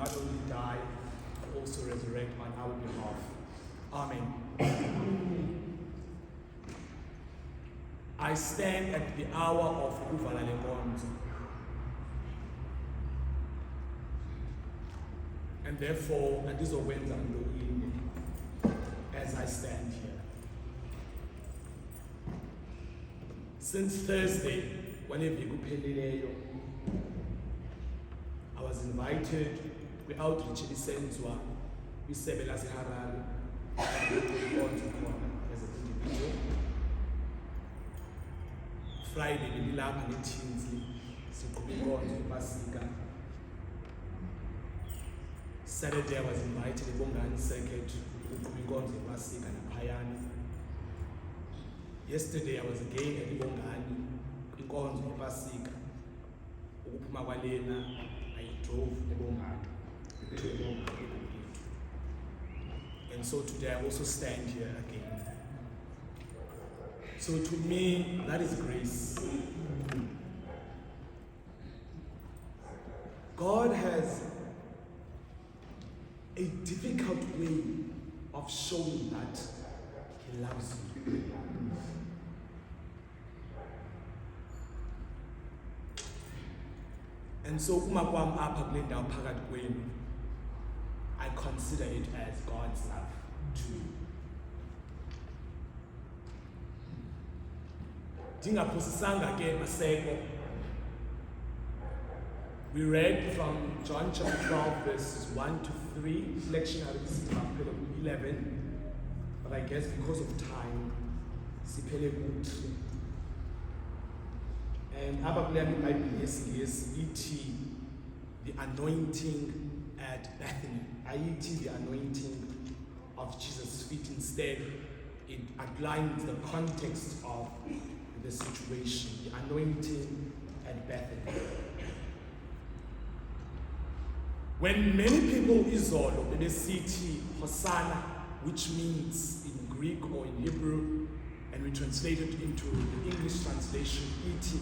not only die, but also resurrect on our behalf. Amen. I stand at the hour of ukuvala le nkonzo, and therefore andizokwenza mlonyeni as I stand here. Since Thursday, whenever kupheleleyo, I was invited kwi-outreach elisenzwa kwisebe laseHarare inkonzo khona as an individual. Friday benilapha neTinsley siqhube inkonzo yePasika. Saturday I was invited eBongani Circuit ukuqhuba inkonzo yePasika naphayana. Yesterday I was again at Bongani inkonzo yePasika. Ukuphuma kwalena I drove eBongani to eBongani. And so today I also stand here again. So to me, that is grace. God has a difficult way of showing that He loves you. And so umakwam apha kule ndawo phakathi kwenu, I consider it as God's love too. Ndingaphosisanga ke maseko. We read from John chapter 12 verses 1 to 3, lectionary 11, but I guess because of time, siphele ku-3. And apha kule iBhayibhile yesiNgesi ithi the anointing at Bethany. Ayithi the anointing of Jesus' feet. Instead, it outlines the context of the situation, the anointing at Bethany. When many people izolo bebesithi Hosanna, which means in Greek or in Hebrew, and we translate it into the English translation, iti,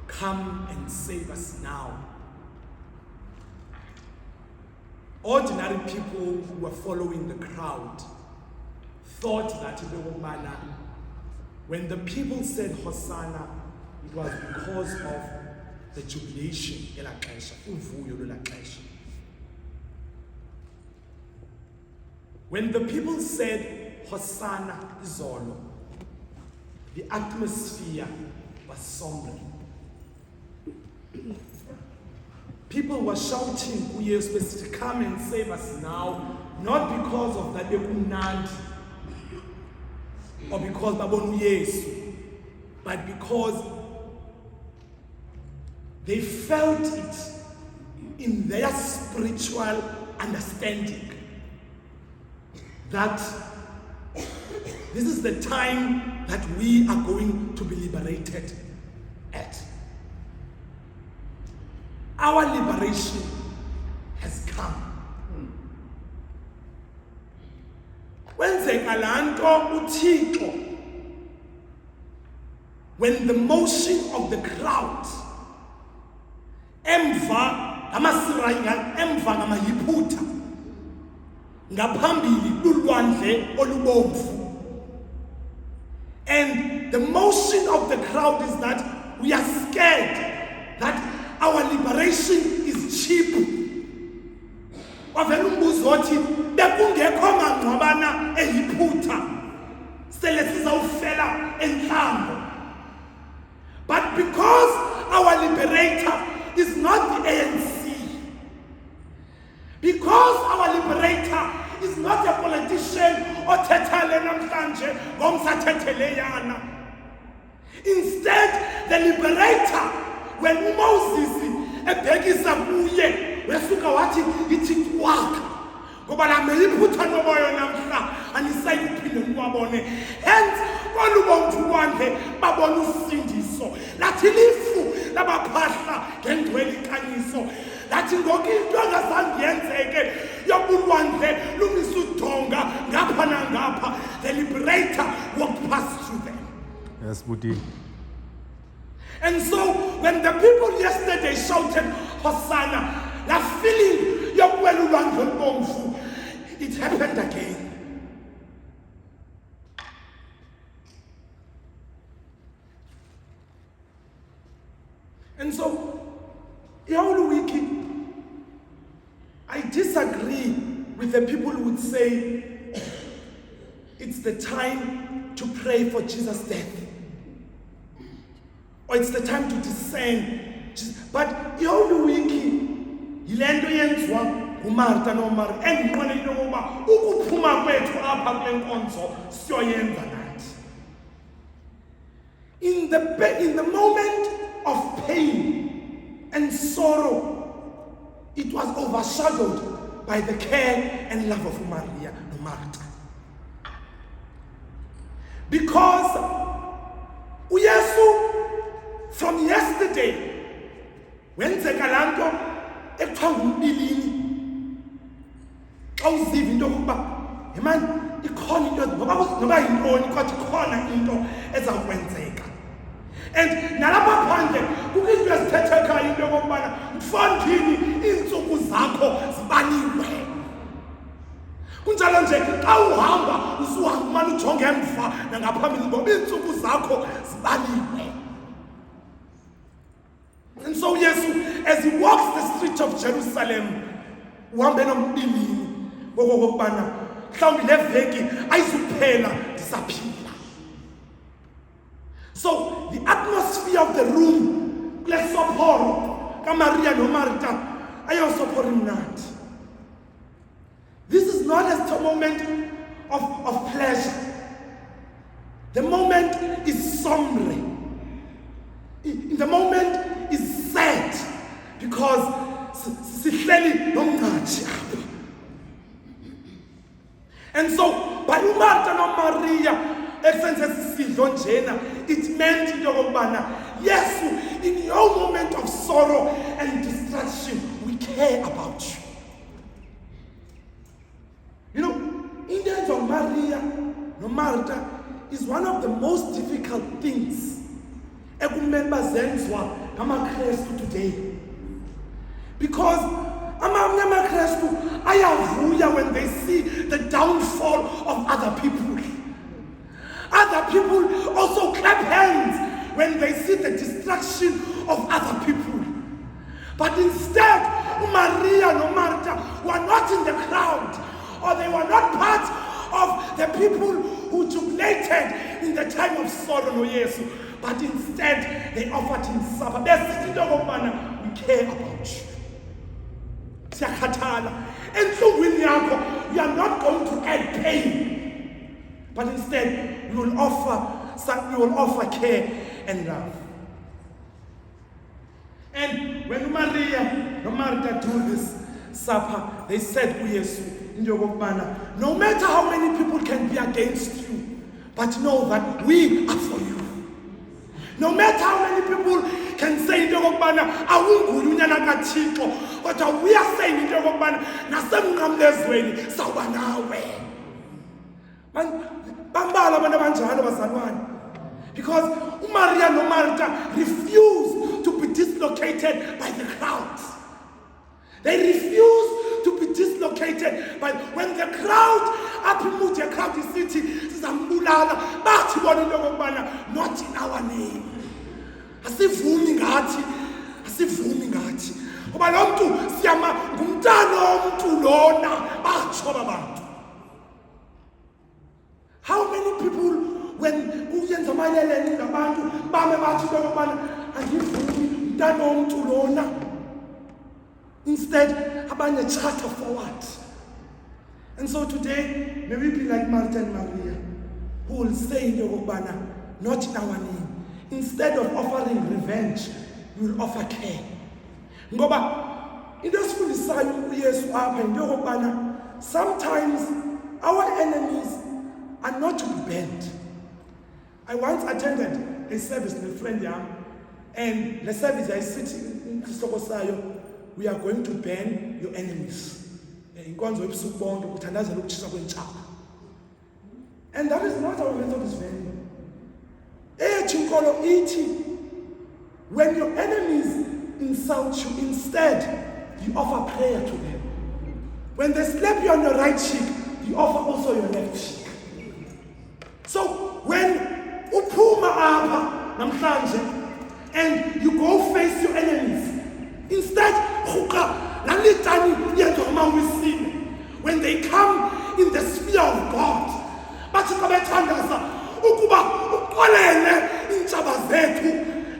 come and save us now. Ordinary people who were following the crowd thought that when the people said Hosanna, it was because of the jubilation, when the people said Hosanna izolo, the atmosphere was somber. People were shouting, come and save us now, not because of that bekumnandi or because babonu Yesu, but because they felt it in their spiritual understanding that this is the time that we are going to be liberated at. Our liberation has come. When the motion of the crowd, emva amasirayanga, emva ngamayiputa, ngaphambili lulwandle olubomvu. And the motion of the crowd is that we are scared that our liberation is cheap. Wavela umbuzo othi bekungekho mangcwabana eyiphutha sele sizawufela enhlango. But because our liberator is not the ANC, because our liberator is not a politician othethale namhlanje ngomsathetheleyana, instead the liberator, when Moses ebhekisa kuye wesuka wathi ithi kwakha ngoba la meyiphutha nomoya namhla anisayi kuphinde niwabone. Hence kolubomvu kwandle babona usindiso lathi lifu labaphahla ngengcwele iqaniso lathi ngoku into engazange yenzeke yobulwandle lumisa udonga ngapha nangapha. The liberator walked past through them. Yes, Budi. And so when the people yesterday shouted Hosanna, the feeling disagree with the people who would say it's the time to pray for Jesus' death. Or it's the time to discern. But the whole week, yilento yenziwa nguMartha noMaria endiqonde into yokuba ukuphuma kwethu apha kule nkonzo siyoyenza nathi. In the moment of pain and sorrow, it was overshadowed by the care and love of Maria and Martha. Because uYesu from yesterday, wenzeka laa nto ekuthiwa ngumbilini, xa uziva into yokuba yemani ikhona into noba yintoni kodwa ikhona into ezawukwenzeka. And nalapha phandle kukho into ezithethekayo into yokokubana mfondini iintsuku zakho zibaliwe. Kunjalo nje xa uhamba usuhamba umane ujonge emva nangaphambili ngoba iintsuku zakho zibaliwe. And so Yesu, as he walks the streets of Jerusalem, uhambe nombilini ngokokubana mhlawumbi le veki ayizuphela ndisaphila. So the atmosphere of the room kule sophoro kaMaria noMartha ayosophora imnandi. This is not a moment of pleasure. The moment is sombre. The moment is sad because sihleli nomnqathi apha. And so by uMartha noMaria esenze sidlo njena, it meant into yokubana Yesu, in your moment of sorrow and distraction, we care about you. You know, in the hands of Maria noMartha is one of the most difficult things ekumele zenziwa ngamaKristu today. Because amanye amaKristu ayavuya when they see the downfall of other people. Other people also clap hands when they see the destruction of other people. But instead, Maria and Martha were not in the crowd, or they were not part of the people who jubilated in the time of sorrow no Yesu. But instead, they offered him supper. We care about you. We are not going to add pain, but instead we will offer care and love. And when Maria and Martha do this supper, they said to Jesus, no matter how many people can be against you, but know that we are for you. No matter how many people can say into yokokubana awunguye unyana kaThixo, kodwa we are saying into yokokubana nasemnqamlezweni sawuba nawe. Bambala abantu abanjalo bazalwane. Because uMaria noMartha refused to be dislocated by the crowds. They refused to be dislocated by when the crowd, aphumuthi a crowd city, sizambulala, bathi bona into yokubana not in our name. Asivumi ngathi. Ngoba lo mntu siyama ngumntana womntu lona batsho abantu. How many people when uyenza amaleleni ngabantu bame bathi into yokubana andivumi umntana womntu lona? Instead, abanye charter forward. And so today, may we be like Martha and Maria, who will say in Yogobana, not in our name. Instead of offering revenge, we will offer care. Ngoba, in those who decide Yesu apha in Yogobana, sometimes our enemies are not to be banned. I once attended a service with a friend yam, and the service I sit in Kristokosayo. We are going to ban your enemies. And that is not our Methodist value. When your enemies insult you, instead you offer prayer to them. When they slap you on your right cheek, you offer also your left cheek. So when uphuma apha namhlanje and you go face your enemies, instead, lalitani yenza uma in the sphere of God. Bathi xa bethandaza ukuba uxolele iintshaba zethu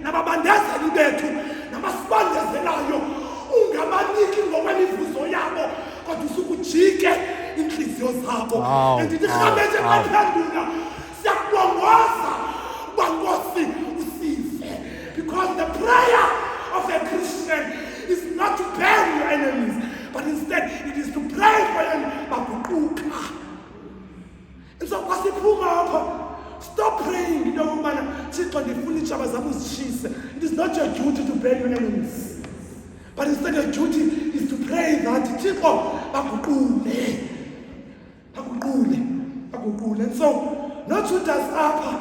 nababandezeli bethu namasibandezelayo, ungabaniki ngokwemivuzo yabo kodwa usukujike inhliziyo zabo. Andithi rhabethi baphendula siyakubongoza uba Nkosi usive, because the prayer of a Christian is not to bury your enemies, but instead it is to pray for them baguquka. And so kwasiphuma apha, stop praying into yokubana Thixo ndifuna iintshaba zabo uzitshise. It is not your duty to bury your enemies, but instead your duty is to pray that Thixo baguqule. And so not Judas apha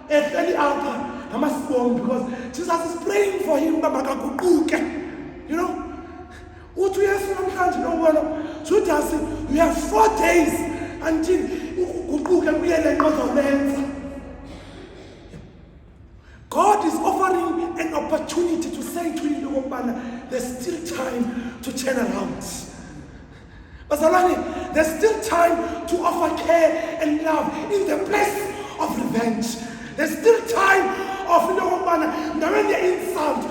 ehleli apha namasibongo, because Jesus is praying for him uba makaguquke. You know, uthi uyesu namhlanje nobona Judas, you have 4 days until uguquke kuyele nqozolenza. God is offering an opportunity to say to you, there's still time to turn around. Bazalwane, there's still time to offer care and love in the place of revenge. There's still time of when they insult,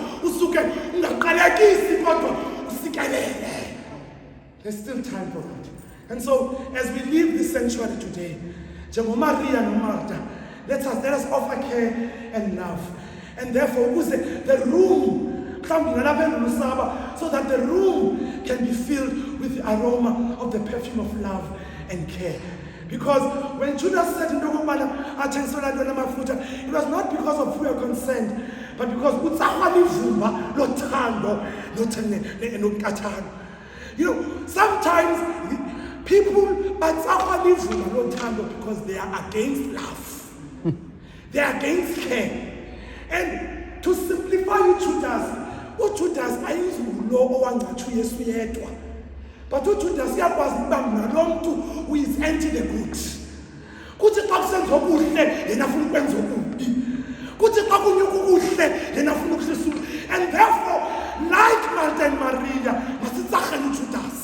there's still time for that. And so, as we leave this sanctuary today, Maria and Martha, let us offer care and love. And therefore, the room, Losaba, so that the room can be filled with the aroma of the perfume of love and care. Because when Judas said, it was not because of who are concerned, but because you know, sometimes people because they are against love. They are against care. And to simplify Judas ayizulu owangathi uYesu yedwa, but uJudas uyakwazi ukuba nalo muntu who is anti the good. Kuthi xa kusenza okuhle yena afuna ukwenza okubi, kuthi xa kunyuka ukuhle yena afuna ukuhlisa. And therefore, like Martha and Maria, masitsarhele uJudas.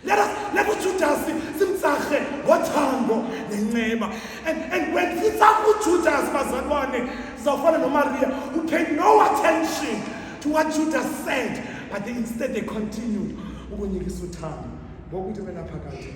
Let uJudas simtsarhe ngothando nenceba. And when sitsarhe uJudas, bazalwane, sizawufana noMaria, who paid no attention to what Judas said, but instead they continued ukunikisa uthando ngokuthi bena phakathi.